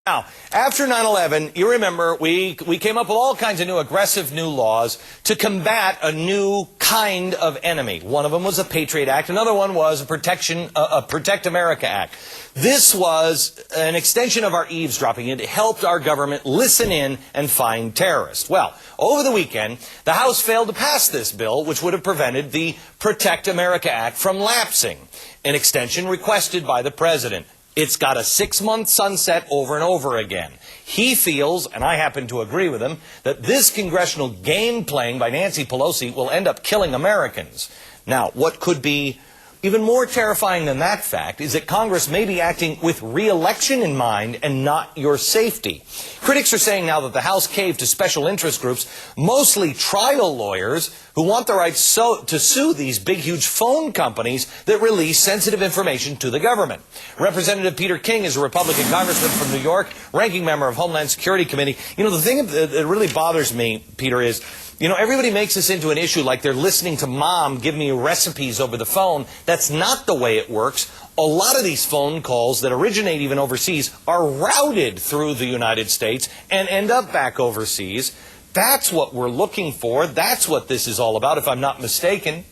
Now, after 9/11, you remember we came up with all kinds of aggressive new laws to combat a new kind of enemy. One of them was the Patriot Act. Another one was a Protect America Act. This was an extension of our eavesdropping. It helped our government listen in and find terrorists. Well, over the weekend, the House failed to pass this bill, which would have prevented the Protect America Act from lapsing, an extension requested by the president. It's got a 6-month sunset over and over again. He feels, and I happen to agree with him, that this congressional game playing by Nancy Pelosi will end up killing Americans. Now, what could be even more terrifying than that fact is that Congress may be acting with re-election in mind and not your safety. Critics are saying now that the House caved to special interest groups, mostly trial lawyers, who want the right to sue these big, huge phone companies that release sensitive information to the government. Representative Peter King is a Republican congressman from New York, ranking member of Homeland Security Committee. You know, the thing that really bothers me, Peter, is, you know, everybody makes this into an issue like they're listening to mom give me recipes over the phone. That's not the way it works. A lot of these phone calls that originate even overseas are routed through the United States and end up back overseas. That's what we're looking for. That's what this is all about, if I'm not mistaken.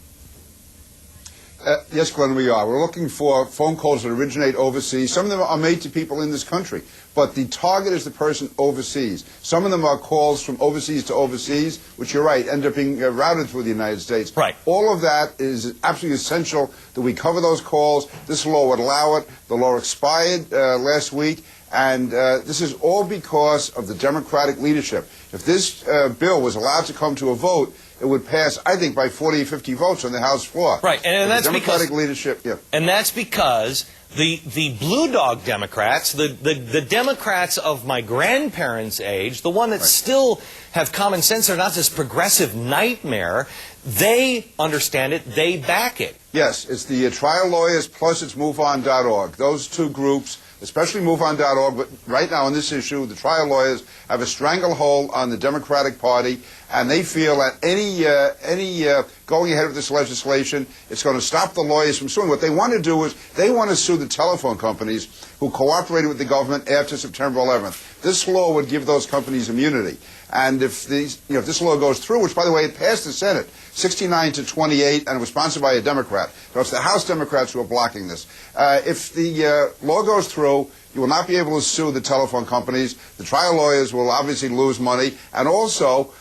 Yes, Glenn, we are. We're looking for phone calls that originate overseas. Some of them are made to people in this country, but the target is the person overseas. Some of them are calls from overseas to overseas, which you're right, end up being routed through the United States. Right. All of that is absolutely essential that we cover those calls. This law would allow it. The law expired last week, and this is all because of the Democratic leadership. If this bill was allowed to come to a vote, it would pass, I think, by 40 or 50 votes on the House floor. Right, and that's the Democratic because leadership. Yeah. And that's because the blue dog Democrats, the Democrats of my grandparents' age, the one that still have common sense, they're not this progressive nightmare, they understand it, they back it. Yes, it's the trial lawyers plus it's MoveOn.org. Those two groups, especially MoveOn.org, but right now on this issue, the trial lawyers have a stranglehold on the Democratic Party, and they feel that any going ahead with this legislation, it's going to stop the lawyers from suing. What they want to do is they want to sue the telephone companies who cooperated with the government after September 11th. This law would give those companies immunity. And if this law goes through, which, by the way, it passed the Senate, 69-28, and it was sponsored by a Democrat. So it's the House Democrats who are blocking this. If the law goes through, you will not be able to sue the telephone companies. The trial lawyers will obviously lose money. And also,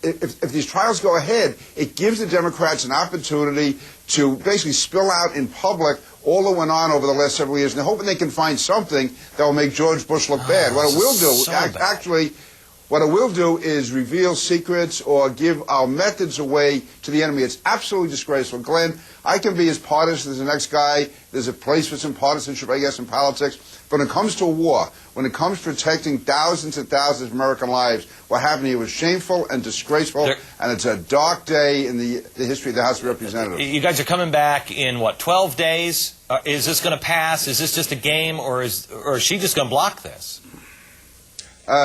if these trials go ahead, it gives the Democrats an opportunity to basically spill out in public all that went on over the last several years, and they're hoping they can find something that will make George Bush look bad. What it will do, what it will do is reveal secrets or give our methods away to the enemy. It's absolutely disgraceful. Glenn, I can be as partisan as the next guy. There's a place for some partisanship, I guess, in politics. But when it comes to war, when it comes to protecting thousands and thousands of American lives, what happened here was shameful and disgraceful, and it's a dark day in the history of the House of Representatives. You guys are coming back in, what, 12 days? Is this going to pass? Is this just a game, or is she just going to block this?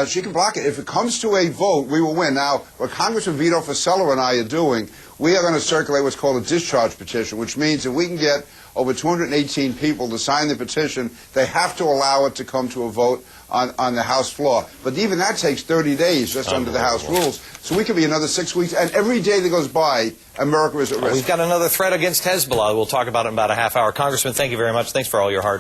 She can block it. If it comes to a vote, we will win. Now, what Congressman Vito Fossella and I are doing, we are going to circulate what's called a discharge petition, which means if we can get over 218 people to sign the petition, they have to allow it to come to a vote on the House floor. But even that takes 30 days just under the House rules. So we could be another 6 weeks. And every day that goes by, America is at risk. We've got another threat against Hezbollah. We'll talk about it in about a half hour. Congressman, thank you very much. Thanks for all your hard work.